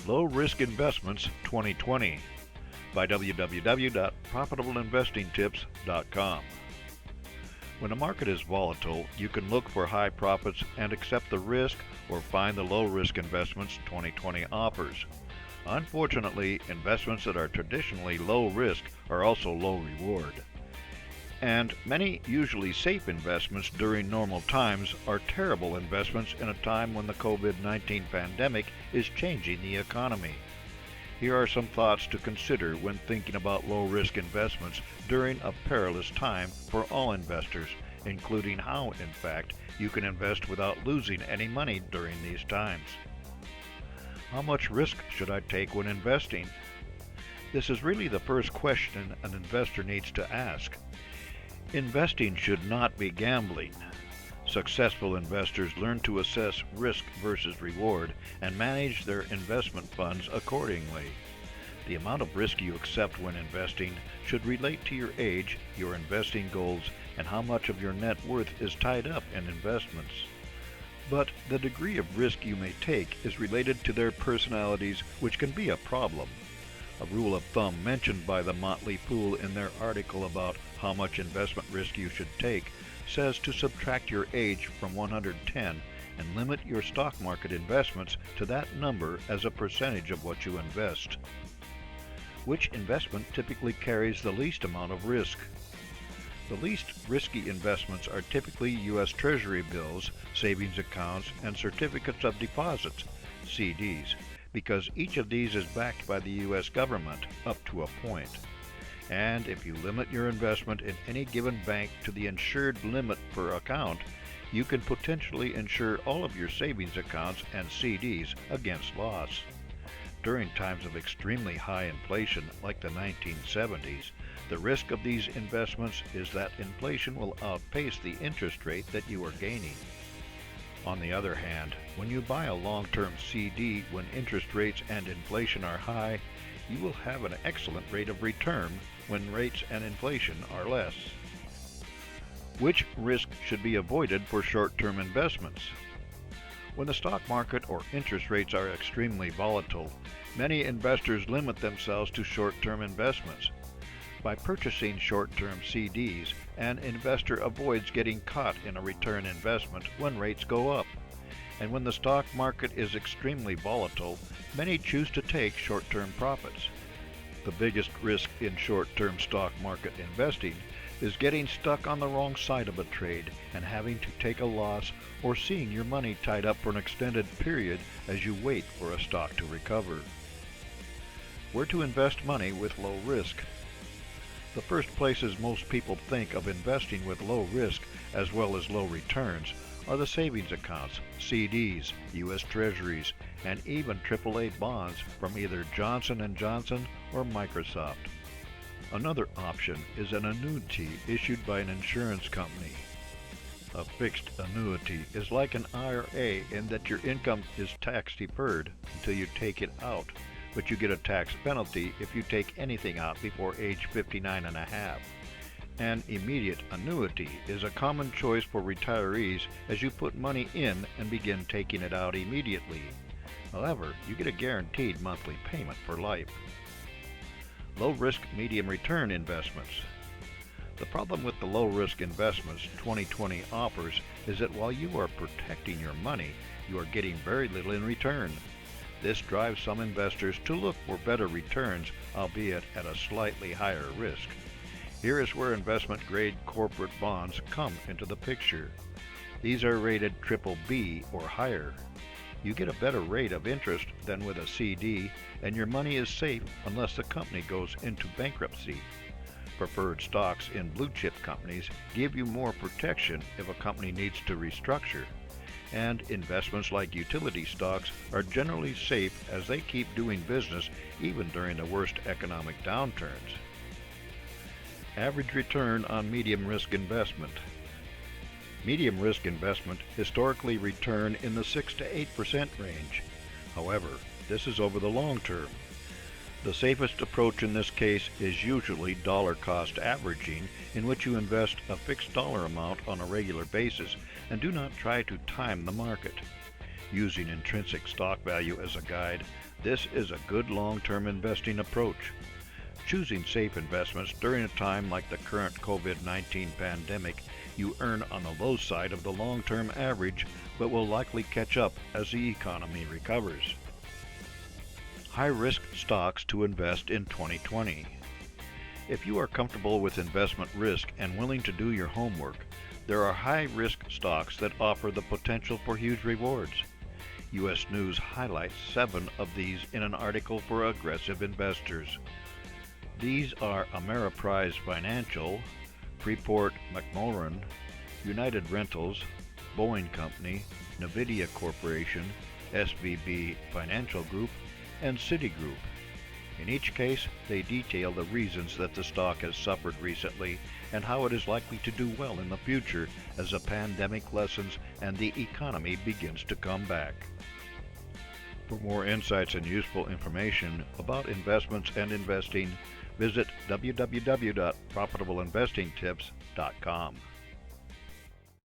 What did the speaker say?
Low Risk Investments 2020 by www.profitableinvestingtips.com. When a market is volatile, you can look for high profits and accept the risk or find the low risk investments 2020 offers. Unfortunately, investments that are traditionally low risk are also low reward. And many usually safe investments during normal times are terrible investments in a time when the COVID-19 pandemic is changing the economy. Here are some thoughts to consider when thinking about low-risk investments during a perilous time for all investors, including how, in fact, you can invest without losing any money during these times. How much risk should I take when investing? This is really the first question an investor needs to ask. Investing should not be gambling. Successful investors learn to assess risk versus reward and manage their investment funds accordingly. The amount of risk you accept when investing should relate to your age, your investing goals, and how much of your net worth is tied up in investments. But the degree of risk you may take is related to their personalities, which can be a problem. A rule of thumb mentioned by the Motley Fool in their article about how much investment risk you should take says to subtract your age from 110 and limit your stock market investments to that number as a percentage of what you invest. Which investment typically carries the least amount of risk? The least risky investments are typically U.S. Treasury bills, savings accounts, and certificates of deposits, CDs, because each of these is backed by the U.S. government up to a point. And if you limit your investment in any given bank to the insured limit per account, you can potentially insure all of your savings accounts and CDs against loss. During times of extremely high inflation like the 1970s, the risk of these investments is that inflation will outpace the interest rate that you are gaining. On the other hand, when you buy a long-term CD when interest rates and inflation are high, you will have an excellent rate of return when rates and inflation are less. Which risk should be avoided for short-term investments? When the stock market or interest rates are extremely volatile, many investors limit themselves to short-term investments. By purchasing short-term CDs, an investor avoids getting caught in a return investment when rates go up. And when the stock market is extremely volatile, many choose to take short-term profits. The biggest risk in short-term stock market investing is getting stuck on the wrong side of a trade and having to take a loss or seeing your money tied up for an extended period as you wait for a stock to recover. Where to invest money with low risk? The first places most people think of investing with low risk as well as low returns are the savings accounts, CDs, U.S. Treasuries, and even AAA bonds from either Johnson & Johnson or Microsoft. Another option is an annuity issued by an insurance company. A fixed annuity is like an IRA in that your income is tax deferred until you take it out, but you get a tax penalty if you take anything out before age 59 and a half. An immediate annuity is a common choice for retirees as you put money in and begin taking it out immediately. However, you get a guaranteed monthly payment for life. Low-risk medium return investments. The problem with the low-risk investments 2020 offers is that while you are protecting your money, you are getting very little in return. This drives some investors to look for better returns, albeit at a slightly higher risk. Here is where investment-grade corporate bonds come into the picture. These are rated BBB or higher. You get a better rate of interest than with a CD, and your money is safe unless the company goes into bankruptcy. Preferred stocks in blue-chip companies give you more protection if a company needs to restructure. And investments like utility stocks are generally safe as they keep doing business even during the worst economic downturns. Average return on medium risk investment. Medium risk investment historically return in the 6 to 8% range. However, this is over the long term. The safest approach in this case is usually dollar cost averaging, in which you invest a fixed dollar amount on a regular basis and do not try to time the market. Using intrinsic stock value as a guide, this is a good long-term investing approach. Choosing safe investments during a time like the current COVID-19 pandemic, you earn on the low side of the long-term average, but will likely catch up as the economy recovers. High-risk stocks to invest in 2020. If you are comfortable with investment risk and willing to do your homework, there are high-risk stocks that offer the potential for huge rewards. U.S. News highlights 7 of these in an article for aggressive investors. These are Ameriprise Financial, Freeport-McMoRan, United Rentals, Boeing Company, NVIDIA Corporation, SVB Financial Group, and Citigroup. In each case, they detail the reasons that the stock has suffered recently and how it is likely to do well in the future as the pandemic lessens and the economy begins to come back. For more insights and useful information about investments and investing, visit www.profitableinvestingtips.com.